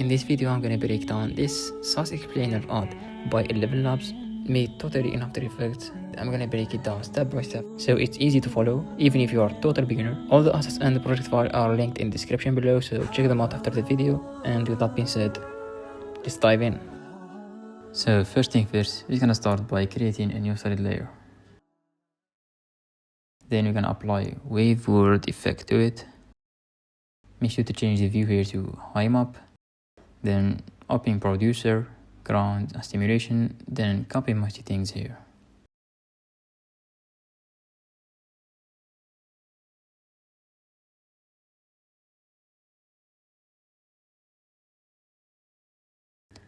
In this video, I'm gonna break down this SaaS explainer art by 11 Labs, made totally in After Effects. I'm gonna break it down step by step, so it's easy to follow, even if you are a total beginner. All the assets and the project file are linked in the description below, so check them out after the video. And with that being said, let's dive in. So first thing first, we're gonna start by creating a new solid layer. Then we're gonna apply wave world effect to it. Make sure to change the view here to high map. Then open producer, ground and stimulation. Then copy my settings here.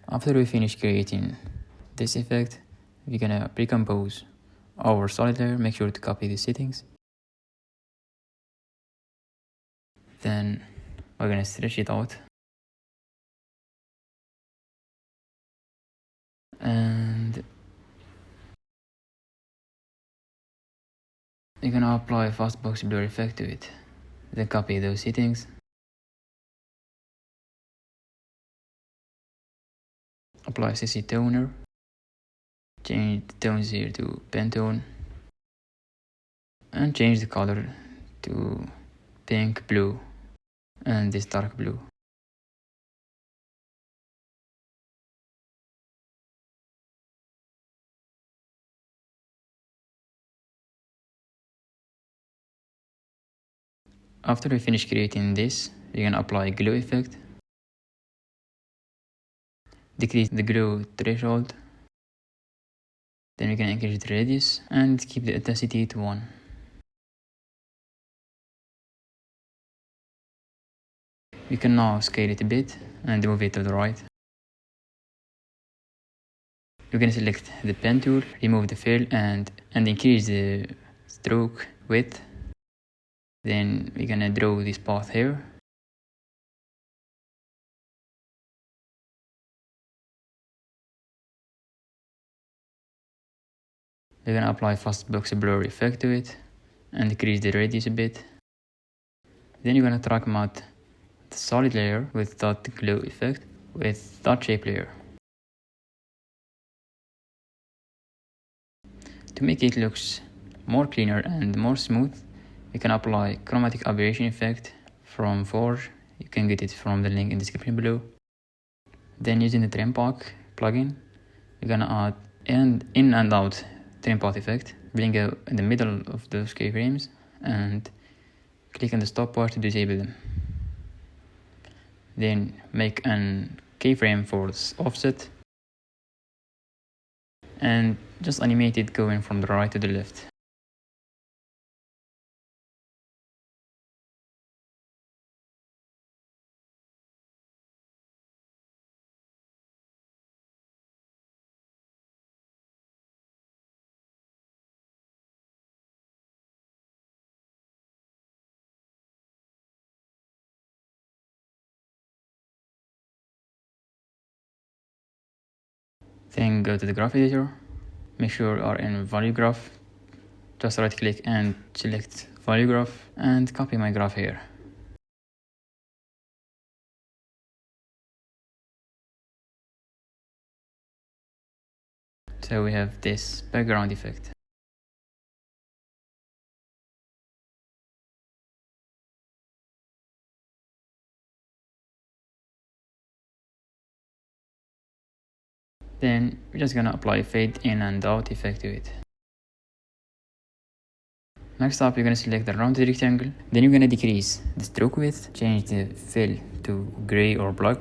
After we finish creating this effect, we're gonna pre-compose our solid layer. Make sure to copy the settings. Then we're gonna stretch it out. And we're gonna apply a fastbox blur effect to it. Then copy those settings. Apply CC toner. Change the tones here to pentone. And change the color to pink, blue, and this dark blue. After we finish creating this, we're gonna apply glow effect. Decrease the glow threshold. Then we can increase the radius and keep the intensity to 1. We can now scale it a bit and move it to the right. We're gonna select the pen tool, remove the fill and increase the stroke width. Then we're gonna draw this path here. We're gonna apply fastbox blur effect to it and decrease the radius a bit. Then you're gonna track matte the solid layer with that glow effect with that shape layer. To make it looks more cleaner and more smooth, we can apply chromatic aberration effect from Forge. You can get it from the link in the description below. Then using the trim pack plugin, we're gonna add in and out trim path effect. Bring it in the middle of those keyframes and click on the stopwatch to disable them. Then make an keyframe for this offset and just animate it going from the right to the left. Then go to the graph editor, make sure you are in value graph, just right click and select value graph and copy my graph here. So we have this background effect. Then we're just gonna apply fade in and out effect to it. Next up, you're gonna select the rounded rectangle. Then you're gonna decrease the stroke width, change the fill to gray or black.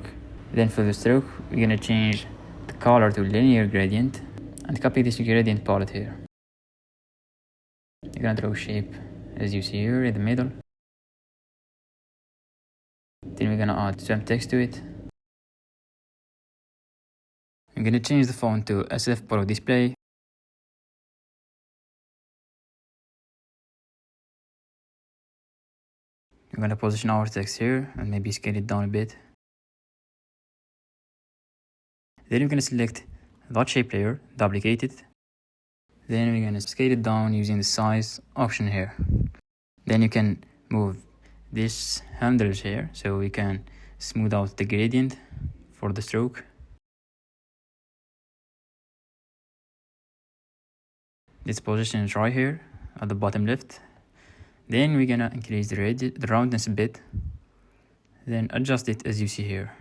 Then for the stroke, we're gonna change the color to linear gradient and copy this gradient palette here. You're gonna draw shape as you see here in the middle. Then we're gonna add some text to it. I'm gonna change the font to SF Pro Display. I'm gonna position our text here and maybe scale it down a bit. Then we're gonna select that shape layer, duplicate it. Then we're gonna scale it down using the size option here. Then you can move this handles here so we can smooth out the gradient for the stroke. This position is right here at the bottom left. Then we're gonna increase the roundness a bit, then adjust it as you see here.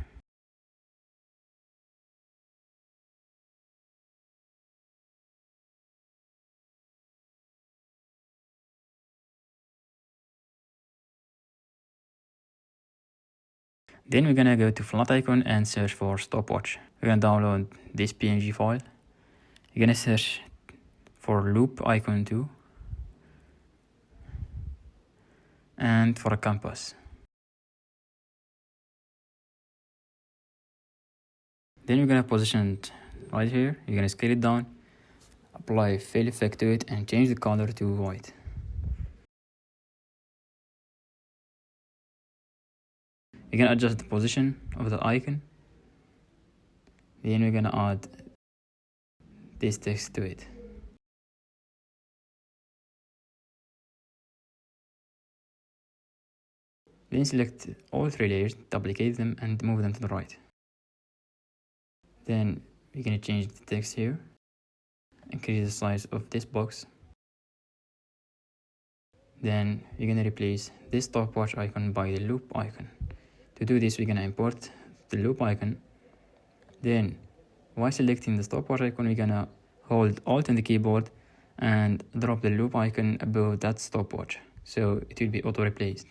Then we're gonna go to flat icon and search for stopwatch. We're gonna download this PNG file. You're gonna search for loop icon too, and for a compass. Then we're gonna position it right here. You're gonna scale it down, apply fill effect to it, and change the color to white. You're gonna adjust the position of the icon. Then we're gonna add this text to it. Then select all 3 layers, duplicate them, and move them to the right. Then we're gonna change the text here, increase the size of this box. Then we're gonna replace this stopwatch icon by the loop icon. To do this, we're gonna import the loop icon. Then while selecting the stopwatch icon, we're gonna hold Alt on the keyboard and drop the loop icon above that stopwatch, so it will be auto-replaced.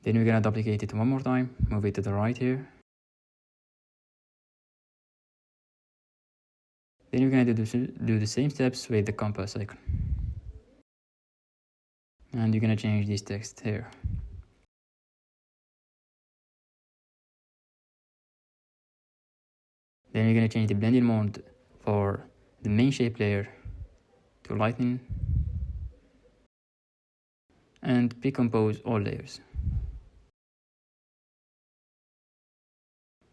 Then we're gonna duplicate it one more time, move it to the right here. Then we're gonna do the same steps with the compass icon. And you're gonna change this text here. Then we're gonna change the blending mode for the main shape layer to lightning and pre-compose all layers.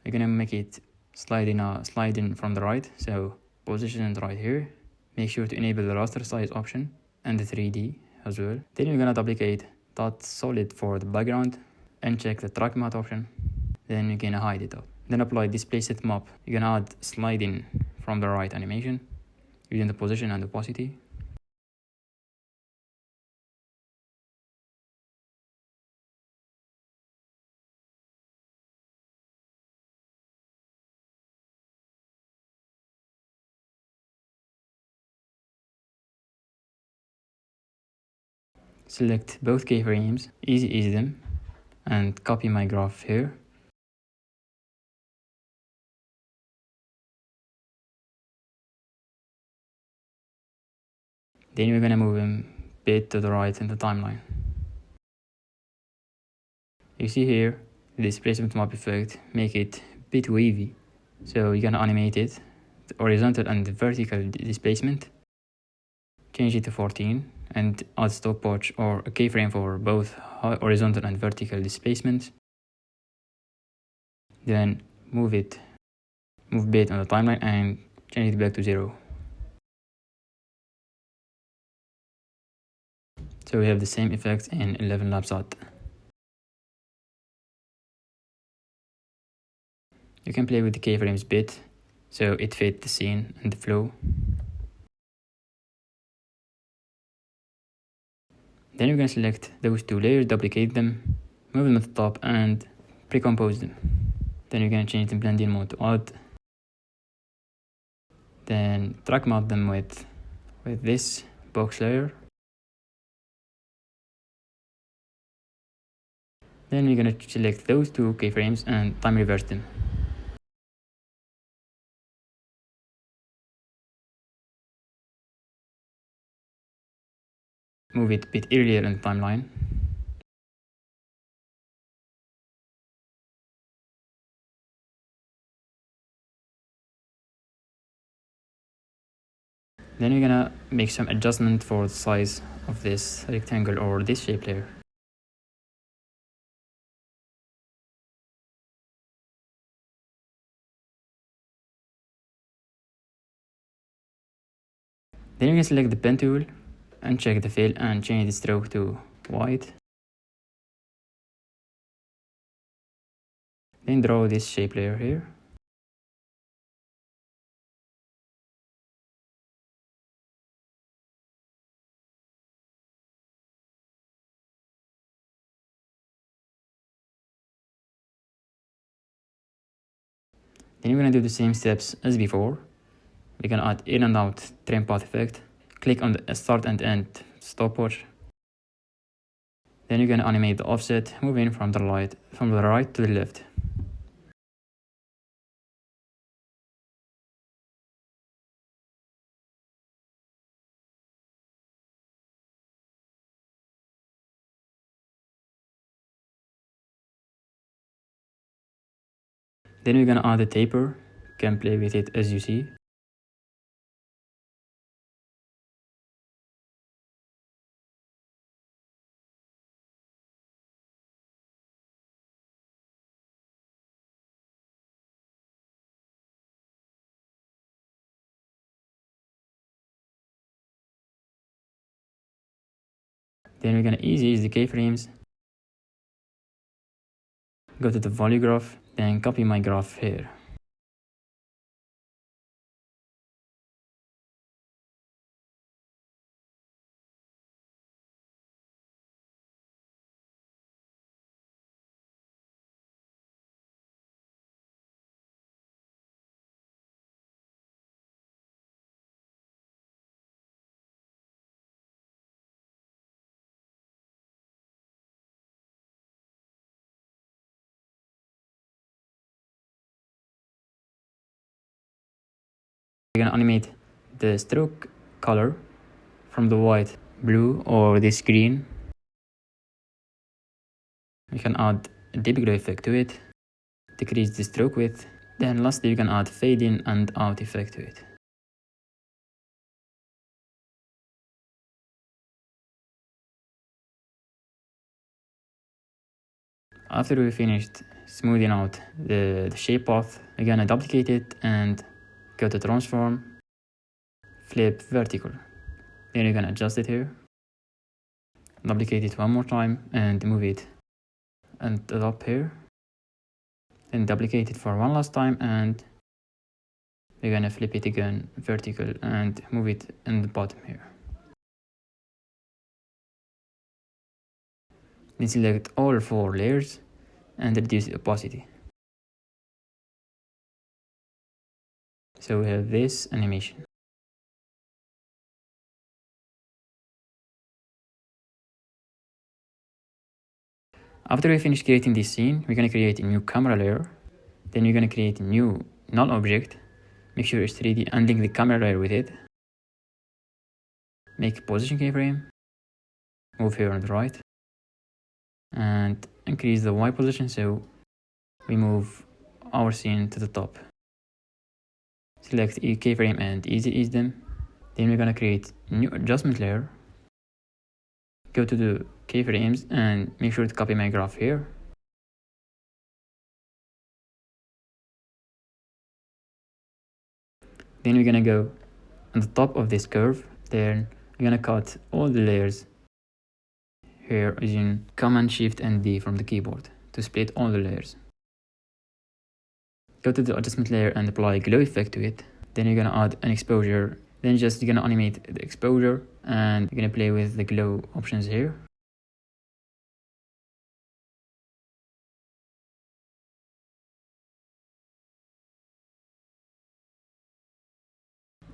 We're gonna make it slide in from the right, so position it right here. Make sure to enable the raster size option and the 3D as well. Then we're gonna duplicate that solid for the background and check the track matte option. Then you're gonna hide it out. Then apply Displacement map. You're gonna add sliding from the right animation using the position and opacity. Select both keyframes, ease them, and copy my graph here. Then we're gonna move him a bit to the right in the timeline. You see here, the displacement map effect make it a bit wavy. So you're gonna animate it, the horizontal and the vertical displacement. Change it to 14 and add stopwatch or a keyframe for both horizontal and vertical displacement. Then move bit on the timeline and change it back to 0. So we have the same effects in 11 labs out. You can play with the keyframes bit so it fits the scene and the flow. Then you're going to select those 2 layers, duplicate them, move them to the top and pre-compose them. Then you're going to change the blending mode to odd. Then track matte them with this box layer. Then we're going to select those 2 keyframes and time reverse them. Move it a bit earlier in the timeline. Then we're gonna make some adjustment for the size of this rectangle or this shape layer. Then we can select the pen tool and check the fill and change the stroke to white. Then draw this shape layer here. Then we're gonna do the same steps as before. We're gonna add in and out trim path effect. Click on the start and end stopwatch. Then you're gonna animate the offset, moving from the right to the left. Then we're gonna add a taper. You can play with it as you see. Then we're gonna ease the keyframes. Go to the value graph, then copy my graph here. We're gonna animate the stroke color from the white, blue, or this green. We can add a deep glow effect to it, decrease the stroke width. Then lastly, you can add fade in and out effect to it. After we finished smoothing out the shape path, we're gonna duplicate it and go to transform, flip vertical. Then you're gonna adjust it here, duplicate it one more time and move it and the top here. Then duplicate it for one last time and we're gonna flip it again vertical and move it in the bottom here. Then select all 4 layers and reduce the opacity. So we have this animation. After we finish creating this scene, we're gonna create a new camera layer. Then we're gonna create a new null object. Make sure it's 3D and link the camera layer with it. Make a position keyframe. Move here on the right. And increase the Y position so we move our scene to the top. Select a keyframe and ease them. Then we're gonna create a new adjustment layer. Go to the keyframes and make sure to copy my graph here. Then we're gonna go on the top of this curve. Then we're gonna cut all the layers here using Command Shift and D from the keyboard to split all the layers. Go to the adjustment layer and apply a glow effect to it. Then you're gonna add an exposure. Then you're gonna animate the exposure and you're gonna play with the glow options here.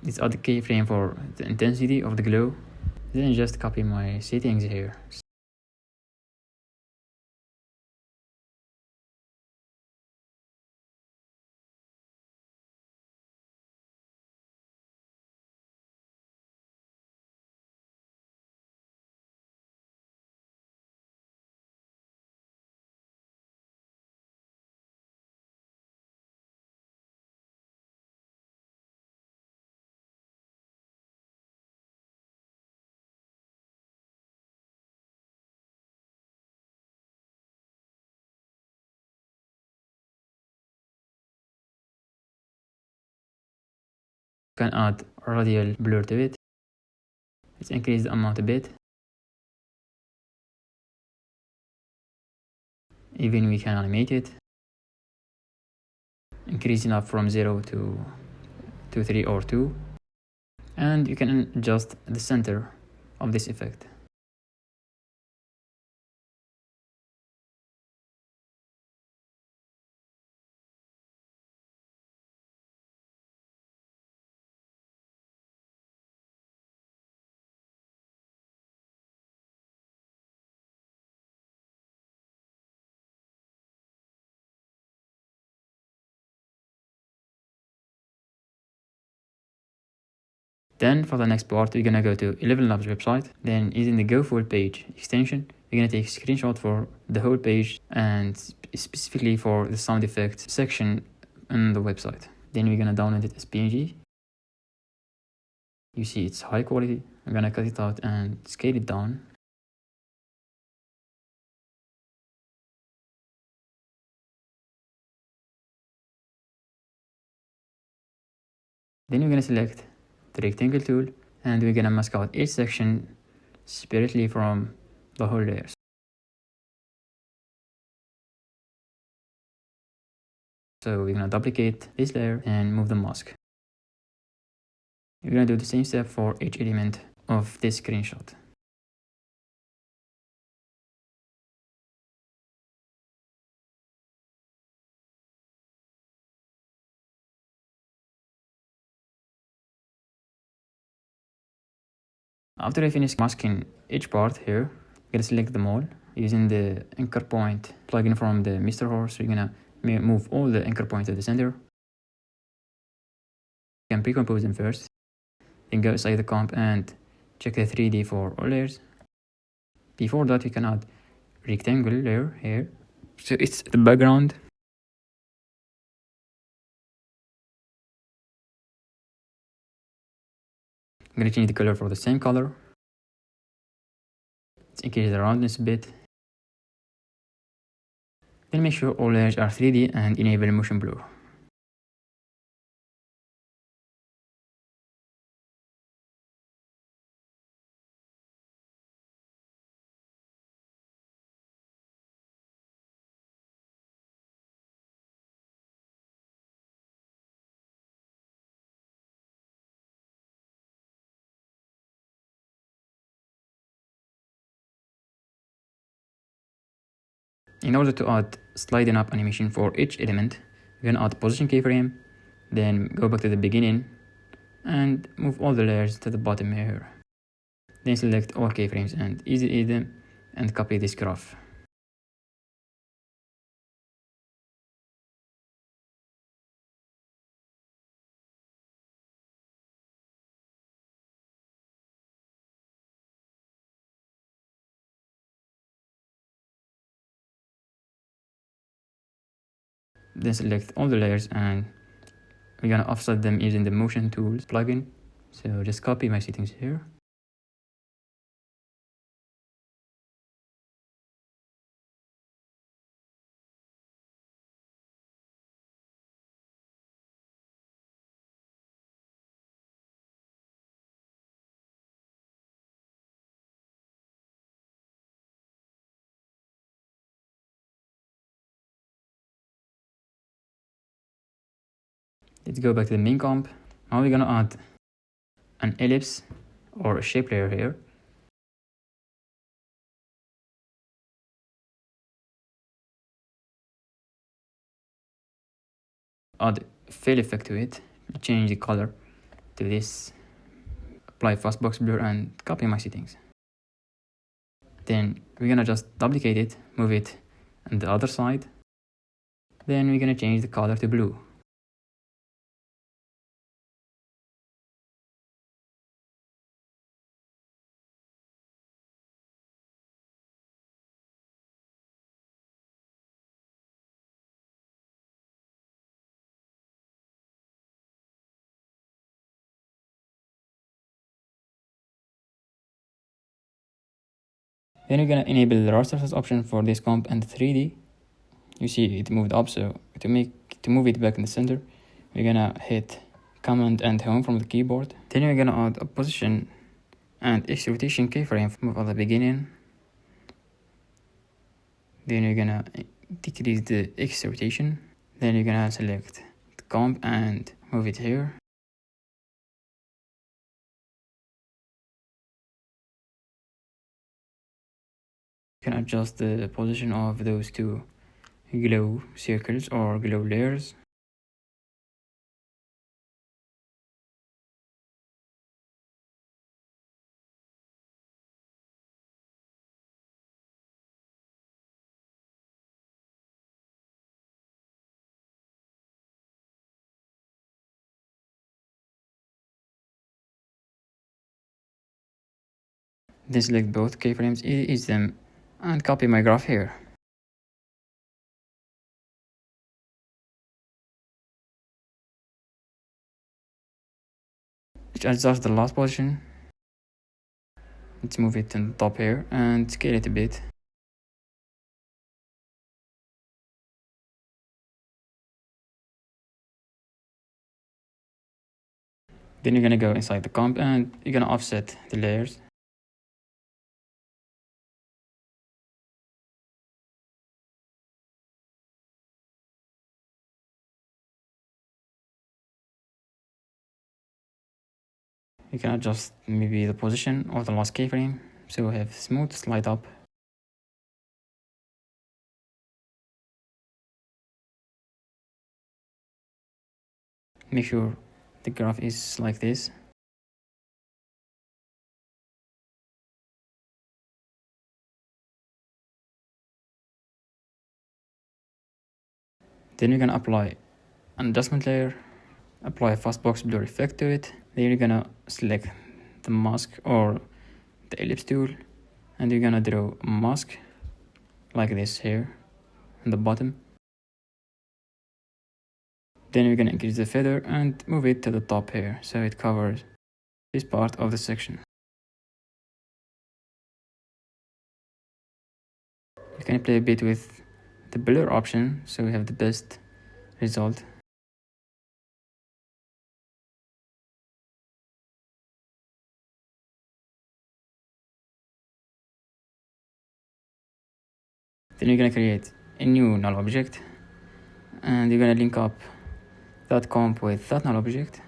Let's add the keyframe for the intensity of the glow. Then just copy my settings here. You can add radial blur to it. Let's increase the amount a bit. Even we can animate it. increasing up from 0 to 3 or 2. And you can adjust the center of this effect. Then for the next part, we're gonna go to 11 Labs website. Then using the Go Full Page extension, we're gonna take a screenshot for the whole page and specifically for the sound effects section on the website. Then we're gonna download it as PNG. You see it's high quality. I'm gonna cut it out and scale it down. Then we're gonna select the rectangle tool and we're gonna mask out each section separately from the whole layers. So we're gonna duplicate this layer and move the mask. We're gonna do the same step for each element of this screenshot. After I finish masking each part here, I'm gonna select them all using the anchor point plugin from the Mr. Horse. We're gonna move all the anchor points to the center. You can pre-compose them first, then go inside the comp and check the 3D for all layers. Before that, we can add rectangle layer here. So it's the background. I'm gonna change the color for the same color. Let's increase the roundness a bit. Then make sure all layers are 3D and enable motion blur. In order to add sliding up animation for each element, we're gonna add position keyframe, then go back to the beginning and move all the layers to the bottom here. Then select all keyframes and easy them and copy this graph. Then select all the layers and we're gonna offset them using the motion tools plugin. So just copy my settings here. Let's go back to the main comp. Now we're gonna add an ellipse or a shape layer here. Add fill effect to it, change the color to this, apply fastbox blur and copy my settings. Then we're gonna just duplicate it, move it on the other side. Then we're gonna change the color to blue. Then we're gonna enable the raster size option for this comp and the 3D. You see it moved up, so to move it back in the center, we're gonna hit Command and Home from the keyboard. Then we're gonna add a position and X rotation keyframe from the beginning. Then we're gonna decrease the X rotation. Then you're gonna select comp and move it here. You can adjust the position of those two glow circles or glow layers. Then select both keyframes, ease them, and copy my graph here. Let's adjust the last position. Let's move it to the top here and scale it a bit. Then you're gonna go inside the comp and you're gonna offset the layers. You can adjust maybe the position of the last keyframe, so we have smooth slide up. Make sure the graph is like this. Then you're gonna apply an adjustment layer, apply a fast box blur effect to it. Then you're gonna select the mask or the ellipse tool, and you're gonna draw a mask like this here on the bottom. Then we're gonna increase the feather and move it to the top here, so it covers this part of the section. You can play a bit with the blur option, so we have the best result. Then you're gonna create a new null object, and you're gonna link up that comp with that null object.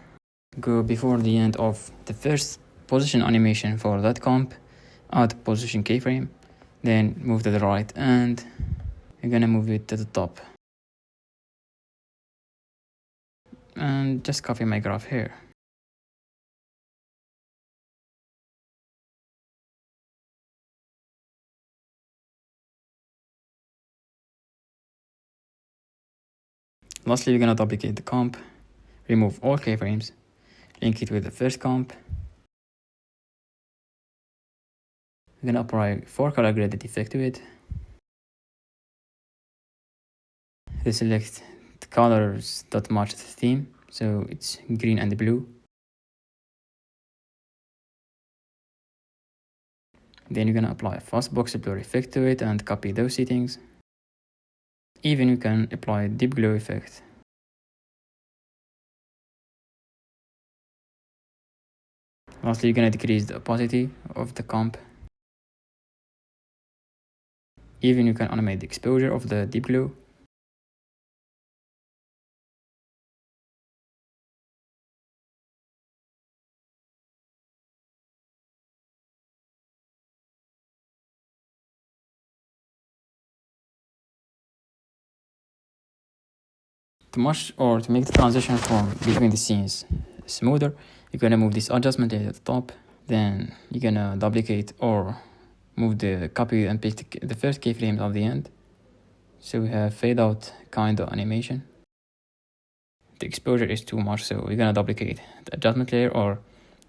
Go before the end of the first position animation for that comp, add position keyframe, then move to the right, and you're gonna move it to the top. And just copy my graph here. Lastly, we're gonna duplicate the comp, remove all keyframes, link it with the first comp. We're gonna apply 4 color graded effect to it. Then select the colors that match the theme, so it's green and blue. Then you're gonna apply a fast box blur effect to it and copy those settings. Even you can apply a deep glow effect. Lastly, you're gonna decrease the opacity of the comp. Even you can animate the exposure of the deep glow. To make the transition from between the scenes smoother, you're gonna move this adjustment layer at the top. Then you're gonna duplicate or move the copy and paste the first keyframe at the end. So we have fade out kind of animation. The exposure is too much, so we're gonna duplicate the adjustment layer, or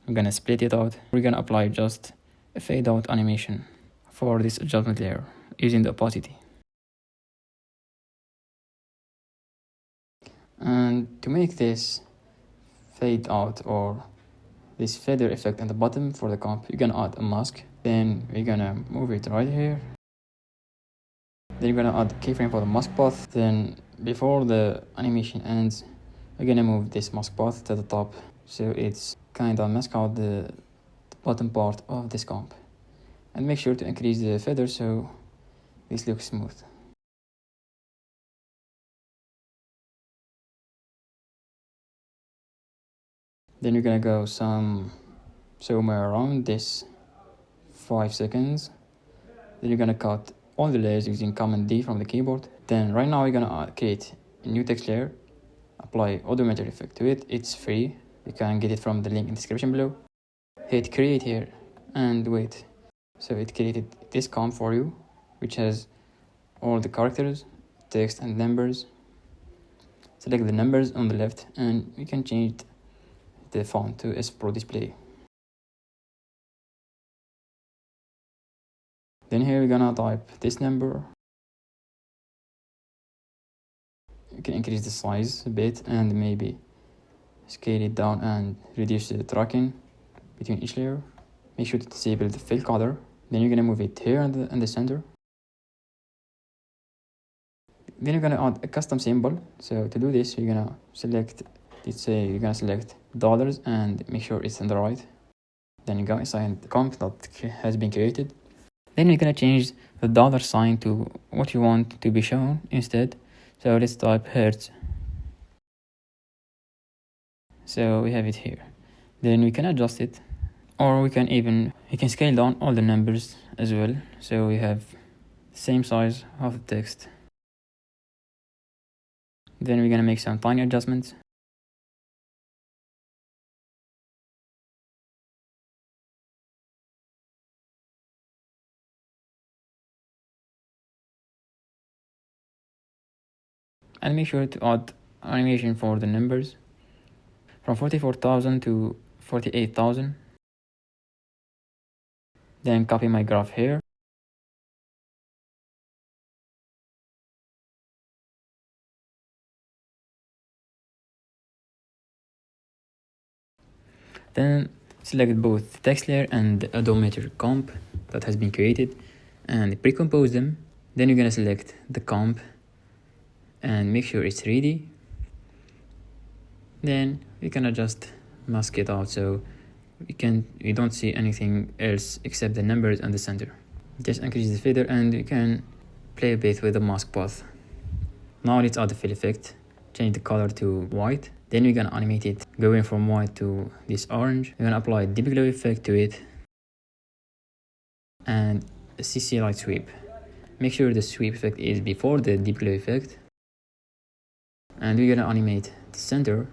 we're gonna split it out. We're gonna apply just a fade out animation for this adjustment layer using the opacity. And to make this fade out or this feather effect at the bottom for the comp, you're gonna add a mask. Then we're gonna move it right here. Then you're gonna add the keyframe for the mask path. Then before the animation ends, we're gonna move this mask path to the top, so it's kinda mask out the bottom part of this comp. And make sure to increase the feather so this looks smooth. Then you're gonna go somewhere around this 5 seconds. Then you're gonna cut all the layers using Command D from the keyboard. Then right now you're gonna create a new text layer, apply odometer effect to it. It's free. You can get it from the link in the description below. Hit create here and wait. So it created this comp for you, which has all the characters, text and numbers. Select the numbers on the left and you can change the font to S Pro Display. Then here we're gonna type this number. You can increase the size a bit and maybe scale it down and reduce the tracking between each layer. Make sure to disable the fill color. Then you're gonna move it here in the center. Then you're gonna add a custom symbol. So to do this, you're gonna select, let's say you're gonna select dollars and make sure it's on the right. Then you go inside the comp that has been created. Then you're gonna change the dollar sign to what you want to be shown instead. So let's type hertz. So we have it here. Then we can adjust it, or we can scale down all the numbers as well. So we have the same size of the text. Then we're gonna make some tiny adjustments. And make sure to add animation for the numbers from 44,000 to 48,000. Then copy my graph here. Then select both the text layer and the odometer comp that has been created and pre-compose them. Then you're gonna select the comp and make sure it's ready. Then we can just mask it out so we don't see anything else except the numbers and the center. Just increase the fader and you can play a bit with the mask path. Now let's add the fill effect. Change the color to white. Then we're gonna animate it going from white to this orange. We're gonna apply a deep glow effect to it and a CC light sweep. Make sure the sweep effect is before the deep glow effect. And we're gonna animate the center,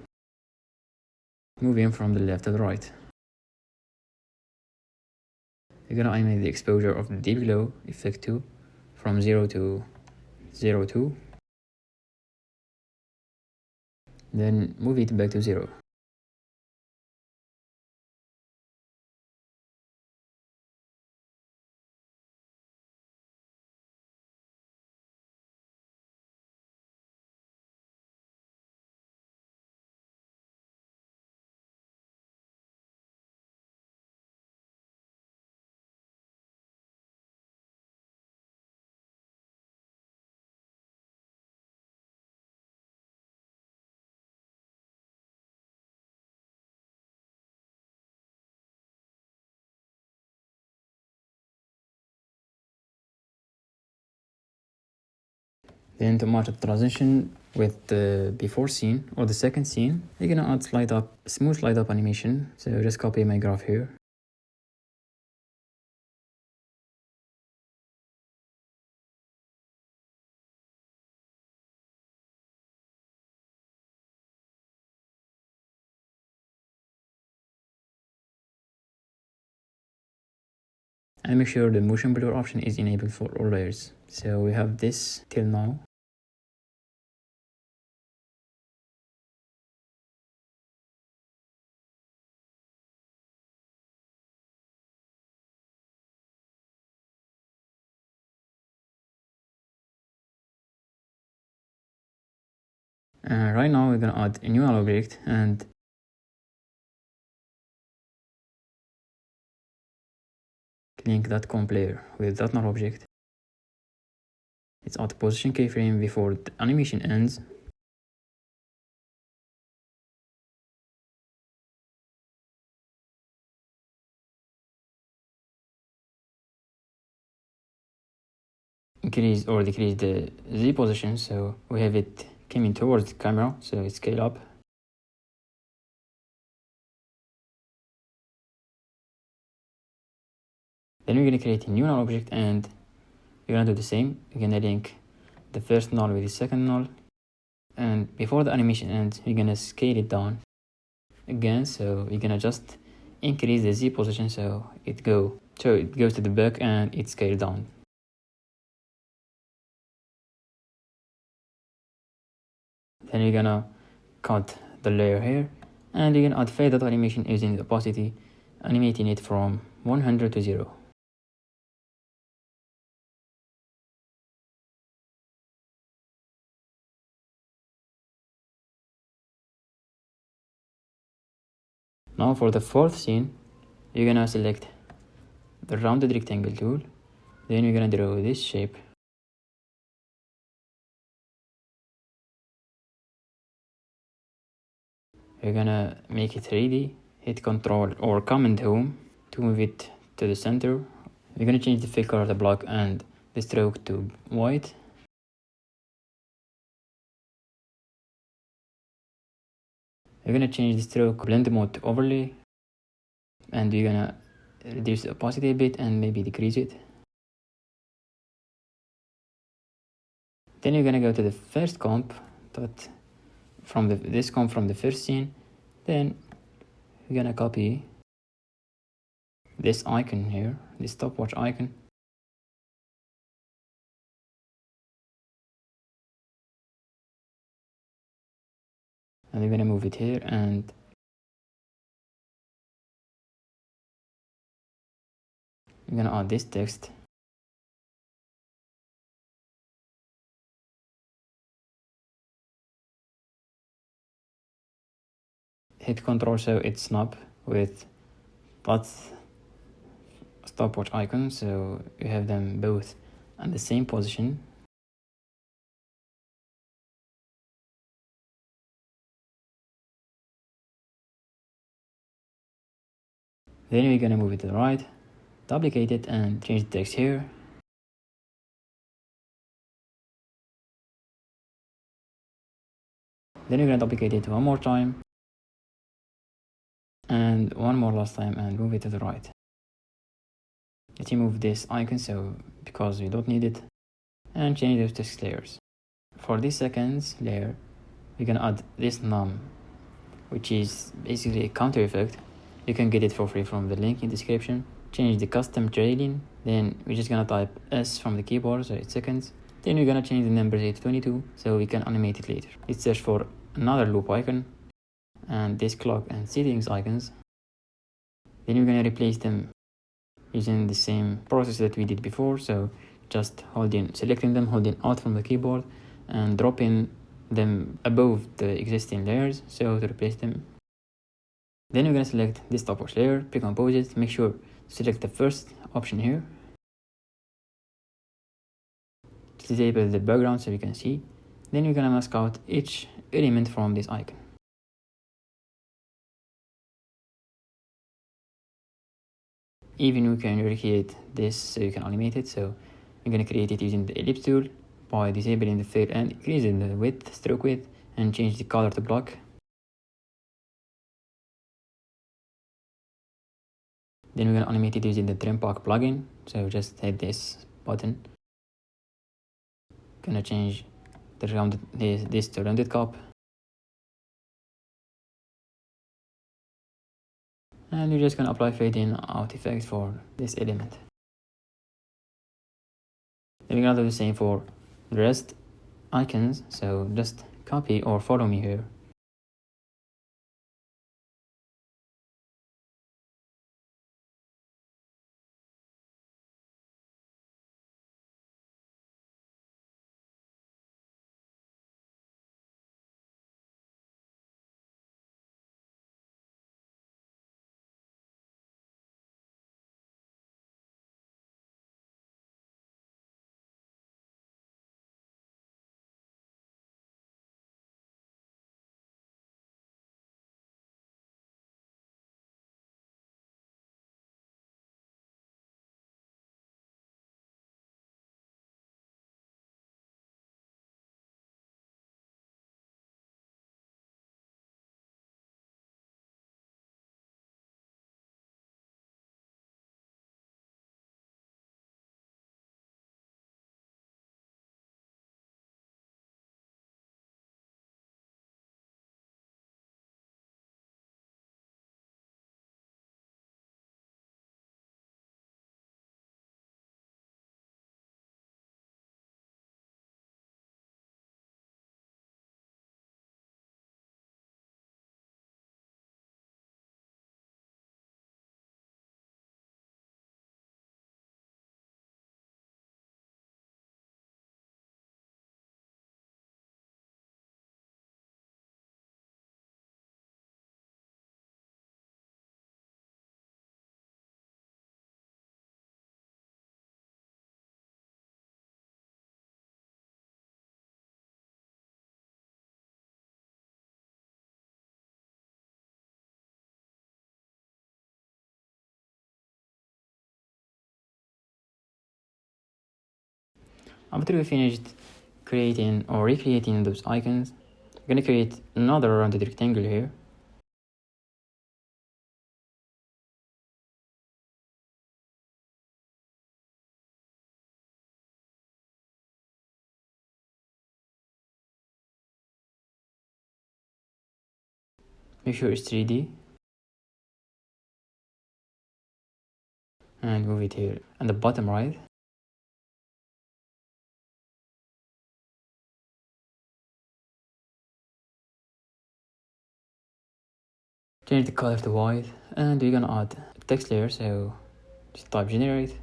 moving from the left to the right. We're gonna animate the exposure of the deep glow effect too, from 0 to 0.2. Then move it back to 0. Then to match the transition with the before scene or the second scene, we're gonna add smooth slide up animation. So just copy my graph here. And make sure the motion blur option is enabled for all layers. So we have this till now. Right now we're gonna add a new object and link that comp layer with that null object. Let's add position keyframe before the animation ends. Increase or decrease the Z position so we have it coming towards the camera, so it's scale up. Then we're gonna create a new null object and we're gonna do the same. We're gonna link the first null with the second null, and before the animation ends, we're gonna scale it down again. So we're gonna just increase the Z position so it goes to the back and it's scaled down. Then we're gonna cut the layer here, and we're gonna add fade out animation using the opacity, animating it from 100 to 0. Now for the fourth scene, you're gonna select the rounded rectangle tool. Then we're gonna draw this shape. We're gonna make it 3D. Hit Control or Command Home to move it to the center. We're gonna change the fill color of the block and the stroke to white. We're gonna change the stroke blend mode to overlay, and we're gonna reduce the opacity a bit and maybe decrease it. Then you're gonna go to the first comp this comp from the first scene. Then we're gonna copy this icon here, this stopwatch icon. And we're gonna move it here, and we're gonna add this text. Hit Control so it snap with both stopwatch icons, so you have them both in the same position. Then we're gonna move it to the right, duplicate it and change the text here. Then we're gonna duplicate it one more time and one more last time and move it to the right. Let's remove this icon because we don't need it, and change those text layers. For this second layer, we're gonna add this num, which is basically a counter effect. You can get it for free from the link in the description. Change the custom trailing. Then we're just gonna type S from the keyboard, so 8 seconds. Then we're gonna change the numbers 8 to 22 so we can animate it later. Let's search for another loop icon and this clock and settings icons. Then we're gonna replace them using the same process that we did before. So just selecting them, holding Alt from the keyboard and dropping them above the existing layers so to replace them. Then we're gonna select this stopwatch layer, pre-compose it, make sure to select the first option here. Disable the background so we can see. Then we're gonna mask out each element from this icon. Even we can recreate this so you can animate it. So I'm gonna create it using the ellipse tool by disabling the fill and increasing the width, stroke width, and change the color to black. Then we're gonna animate it using the trim pack plugin. So just hit this button. Gonna change this to rounded cup. And we're just gonna apply fade in out effect for this element. Then we're gonna do the same for the rest icons, so just copy or follow me here. After we finished creating or recreating those icons, we're going to create another rounded rectangle here. Make sure it's 3D and move it here on the bottom right. Change the color to white, and we're gonna add a text layer, so just type generate.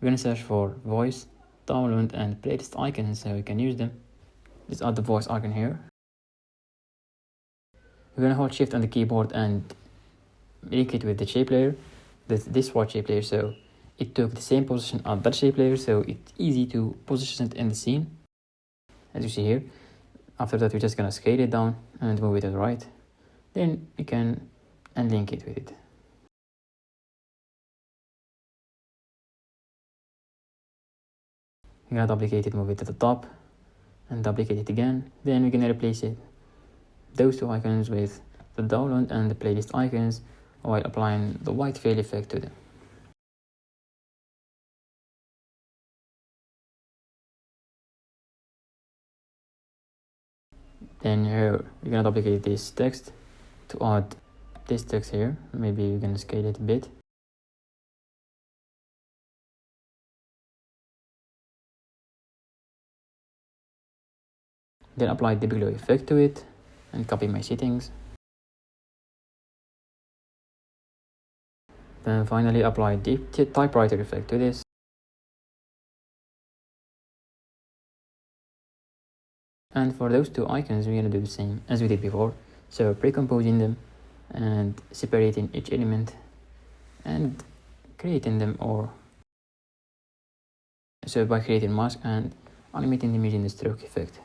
We're gonna search for voice, download, and playlist icons so we can use them. Let's add the voice icon here. We're gonna hold shift on the keyboard and link it with the shape layer. This white shape layer, so it took the same position as that shape layer, so it's easy to position it in the scene, as you see here. After that, we're just gonna scale it down and move it to the right. Then we can unlink it with it. We're gonna duplicate it, move it to the top, and duplicate it again. Then we're gonna replace it, those two icons, with the download and the playlist icons while applying the white fill effect to them. Then here we're gonna duplicate this text to add this text here. Maybe we can scale it a bit. Then apply the below effect to it and copy my settings. Then finally apply the typewriter effect to this. And for those two icons, we're gonna do the same as we did before. So pre-composing them and separating each element and creating them, or so by creating mask and animating them using the stroke effect.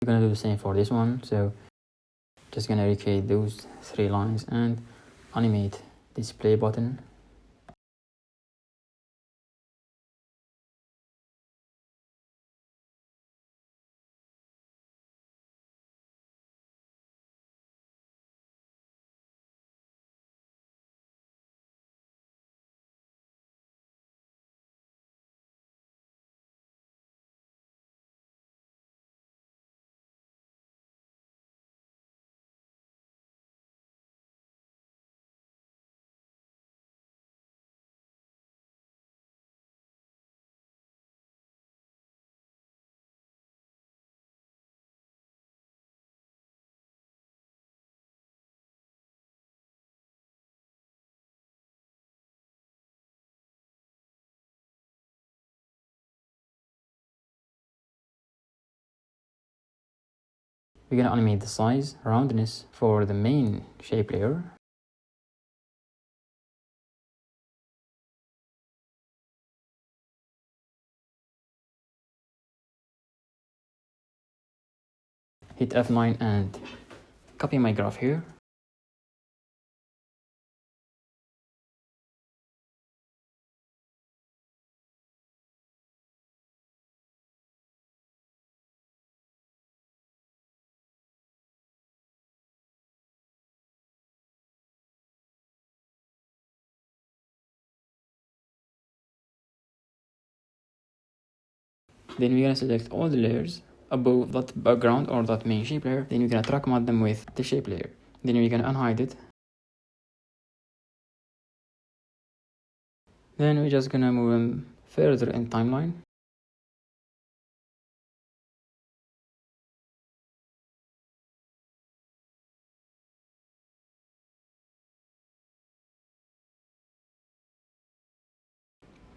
We're gonna do the same for this one, so just gonna recreate those three lines and animate this play button. We're gonna animate the size, roundness for the main shape layer. Hit F9 and copy my graph here. Then we're gonna select all the layers above that background or that main shape layer. Then we're gonna track matte them with the shape layer. Then we're gonna unhide it. Then we're just gonna move them further in timeline.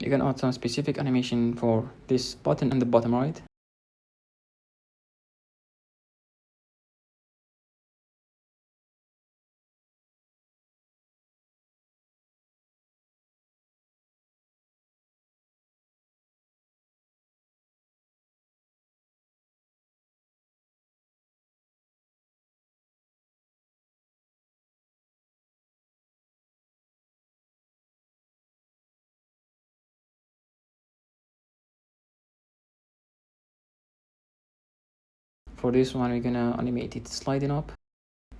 You can add some specific animation for this button in the bottom right. For this one, we're gonna animate it sliding up.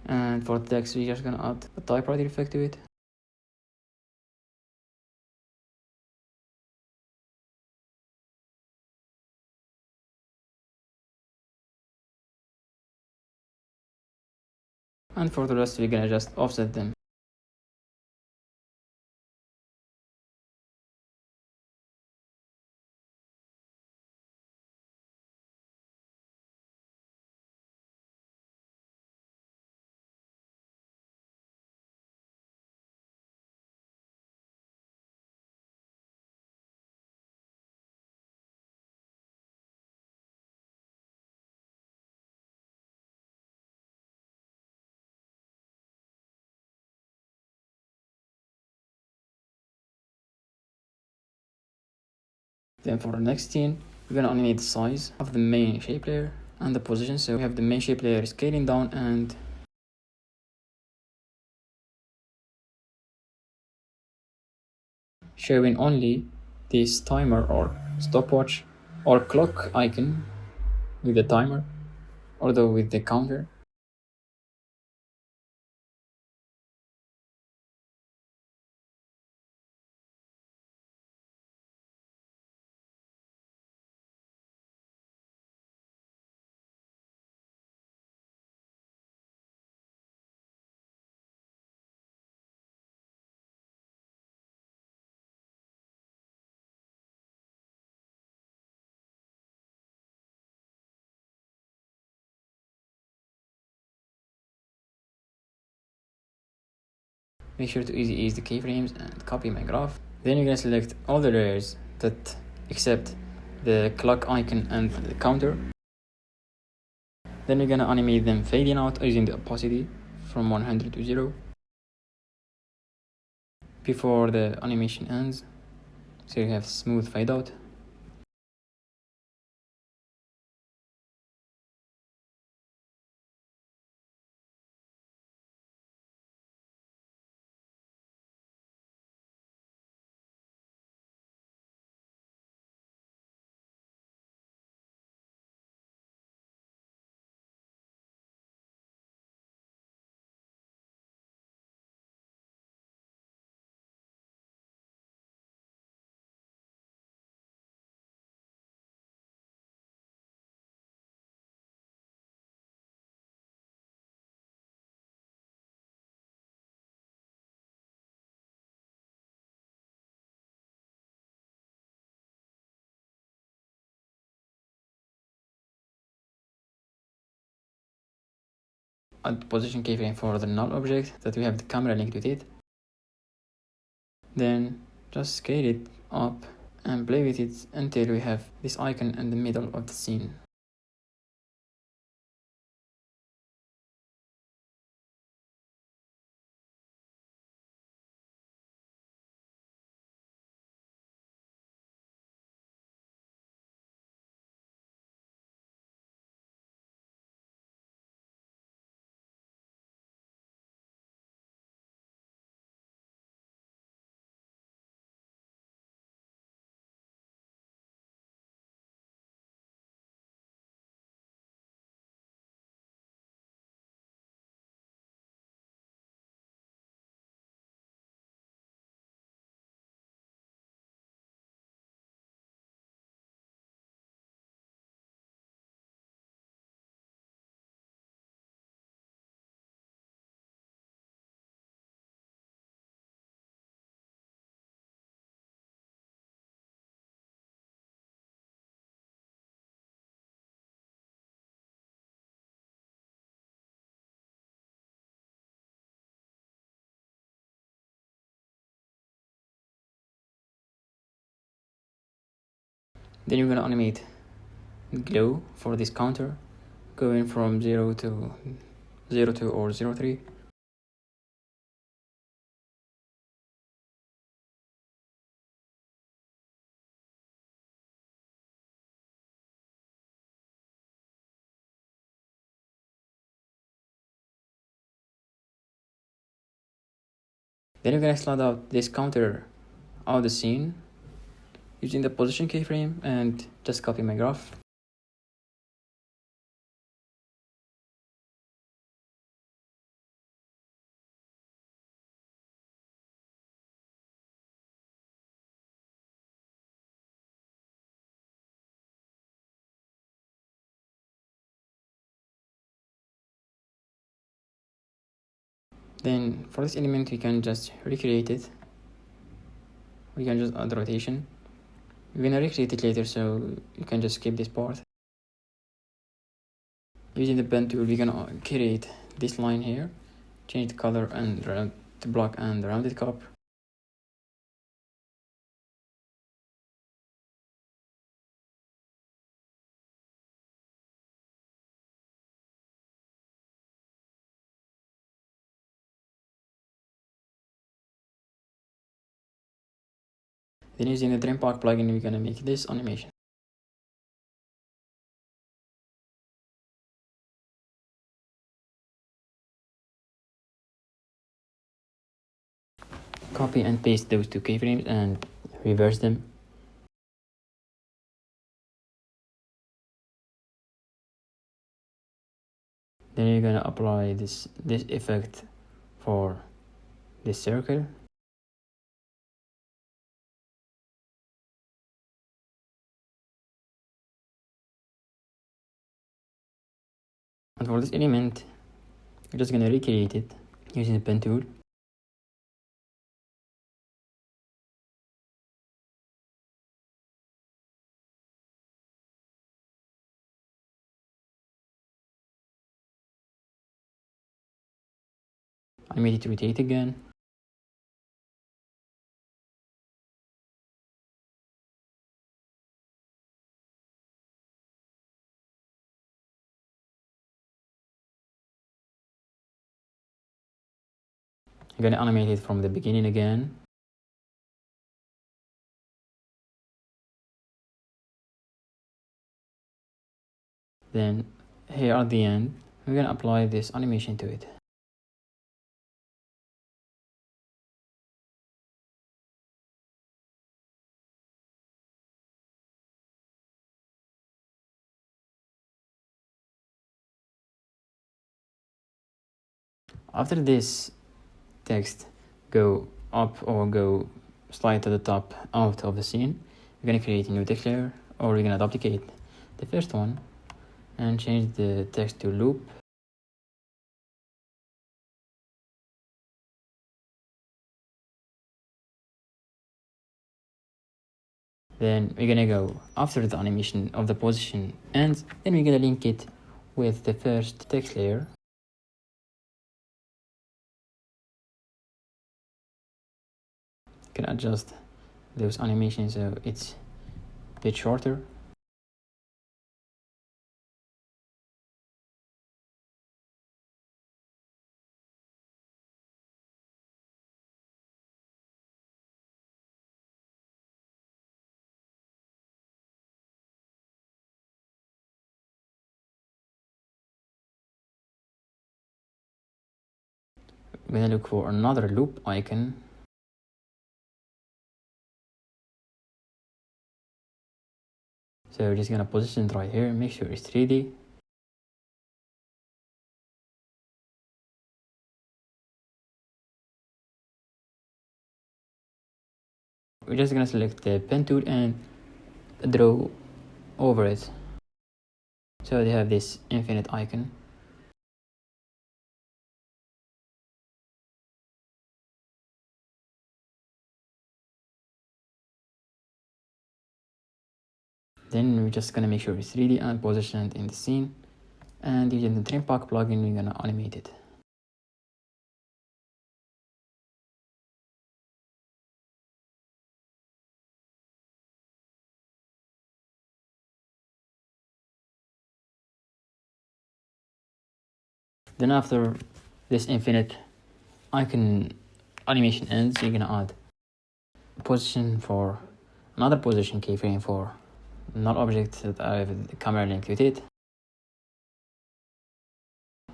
And for the text, we're just gonna add a typewriter effect to it. And for the rest, we're gonna just offset them. Then for the next scene, we're gonna animate the size of the main shape layer and the position. So we have the main shape layer scaling down and showing only this timer or stopwatch or clock icon with the timer, although with the counter. Make sure to ease the keyframes and copy my graph. Then you're gonna select all the layers that except the clock icon and the counter. Then we're gonna animate them fading out using the opacity from 100 to 0 before the animation ends. So you have smooth fade out. Add position keyframe for the null object that we have the camera linked with it. Then just scale it up and play with it until we have this icon in the middle of the scene. Then you're gonna animate glow for this counter, going from 0 to 02 or 03. Then you're gonna slide out this counter out of the scene using the position keyframe and just copy my graph. Then for this element, we can just recreate it. We can just add rotation. We're gonna recreate it later, so you can just skip this part. Using the pen tool, we're gonna create this line here, change the color and round the block and round it up. Then using the Trim Park plugin, we're gonna make this animation. Copy and paste those two keyframes and reverse them. Then you're gonna apply this effect for this circle. And for this element, we're just gonna recreate it using the pen tool. I made it rotate again. I'm gonna animate it from the beginning again. Then here at the end, we're gonna apply this animation to it. After this text go up or go slide to the top out of the scene, we're gonna create a new text layer, or we're gonna duplicate the first one and change the text to loop. Then we're gonna go after the animation of the position, and then we're gonna link it with the first text layer. You can adjust those animations so it's a bit shorter. I'm gonna look for another loop icon. So we're just gonna position it right here, make sure it's 3D. We're just gonna select the pen tool and draw over it. So they have this infinite icon. Then we're just gonna make sure it's 3D and positioned in the scene. And using the Trim Park plugin, we're gonna animate it. Then after this infinite icon animation ends, you're gonna add another position keyframe for null object that I have the camera linked with it.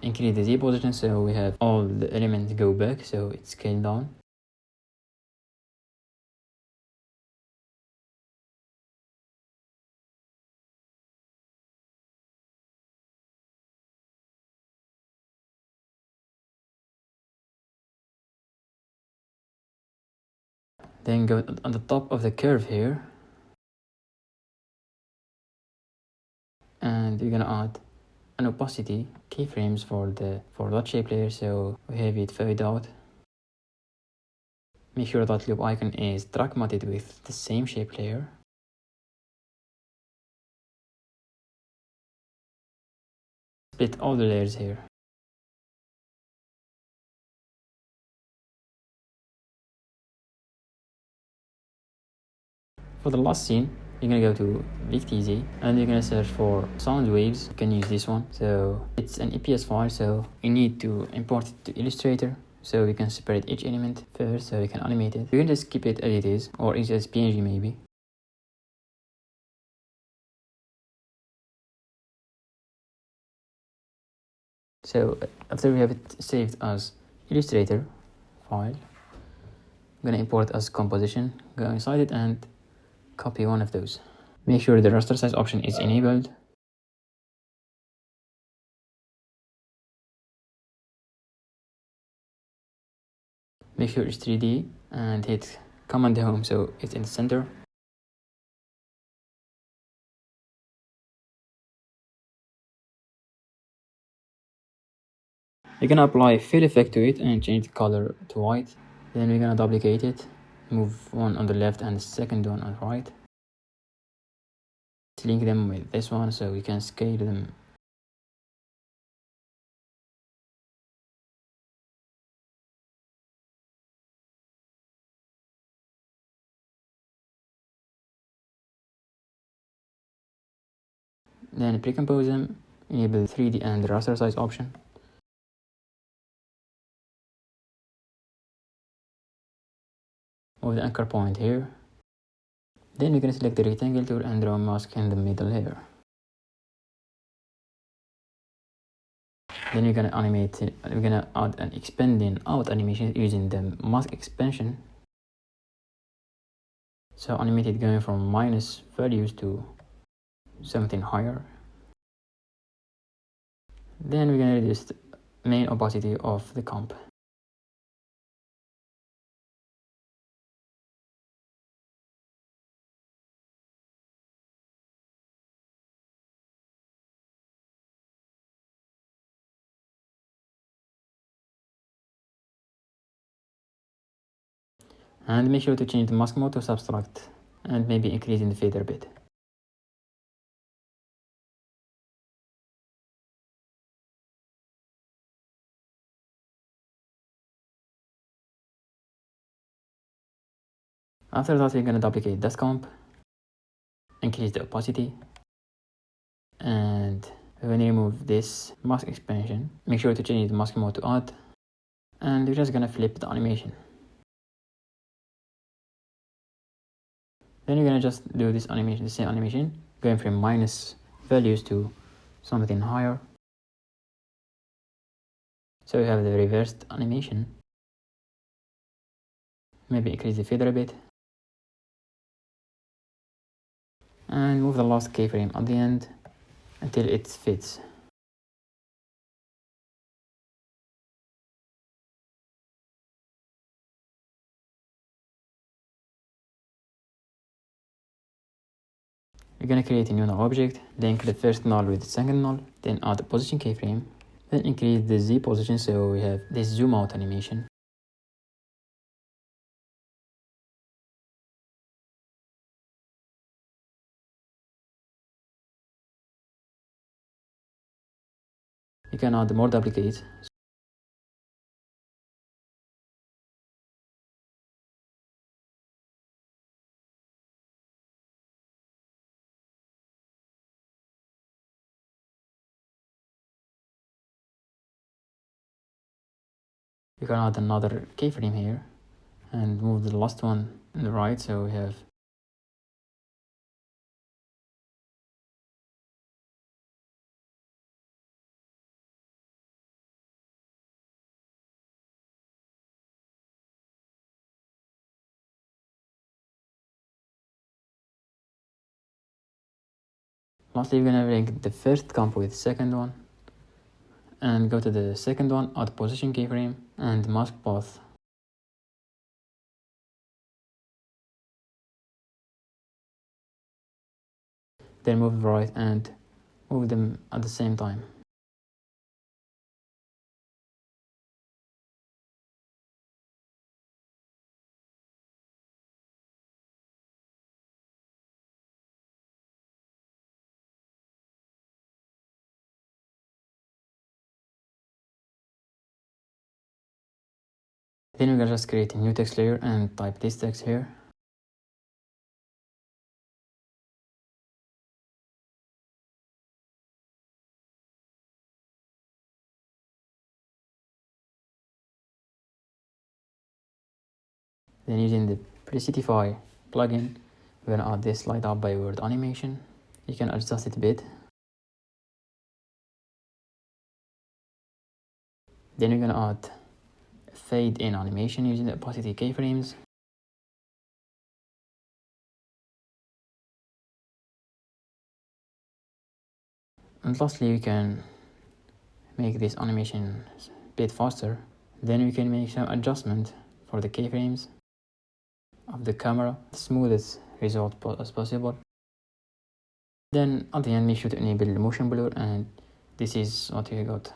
Increase the Z position so we have all the elements go back, so it's scaled down. Then go on the top of the curve here, and you're gonna add an opacity keyframes for that shape layer, so we have it fade out. Make sure that loop icon is track matted with the same shape layer. Split all the layers here. For the last scene, you're gonna go to VictZ and you're gonna search for sound waves. You can use this one. So it's an EPS file, so you need to import it to Illustrator so we can separate each element first so we can animate it. You can just keep it as it is, or it's just PNG maybe. So after we have it saved as Illustrator file, I'm gonna import as composition, go inside it and copy one of those. Make sure the raster size option is enabled. Make sure it's 3D and hit Command Home so it's in the center. We're gonna apply fill effect to it and change the color to white. Then we're gonna duplicate it, move one on the left and the second one on the right. Link them with this one so we can scale them. Then pre-compose them, enable 3D and raster size option. Move the anchor point here. Then we're gonna select the rectangle tool and draw a mask in the middle here. Then we're gonna animate it. We're gonna add an expanding out animation using the mask expansion. So animate it going from minus values to something higher. Then we're gonna reduce the main opacity of the comp. And make sure to change the mask mode to subtract and maybe increasing the fader a bit. After that, we're gonna duplicate this comp, increase the opacity, and we're gonna remove this mask expansion. Make sure to change the mask mode to add, and we're just gonna flip the animation. Then you're gonna just do this animation, the same animation, going from minus values to something higher. So we have the reversed animation. Maybe increase the fader a bit. And move the last keyframe at the end until it fits. We're gonna create a new null object, link the first null with the second null, then add a position keyframe, then increase the Z position so we have this zoom out animation. You can add more duplicates. we can add another keyframe here and move the last one on the right, so we have lastly, we're gonna link the first comp with the second one and go to the second one, add position keyframe and mask path. Then move right and move them at the same time. Then we're gonna just create a new text layer and type this text here. Then using the Precitify plugin, we're gonna add this light up by word animation. You can adjust it a bit. Then we're gonna add fade in animation using the opacity keyframes. And lastly, we can make this animation a bit faster. Then we can make some adjustment for the keyframes of the camera, the smoothest result as possible. Then at the end, make sure to enable the motion blur, and this is what you got.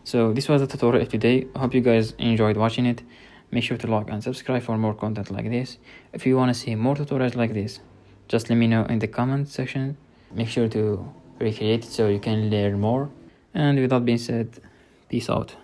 So this was the tutorial of today. I hope you guys enjoyed watching it. Make sure to like and subscribe for more content like this. If you want to see more tutorials like this, just let me know in the comment section. Make sure to recreate it so you can learn more. And with that being said, peace out.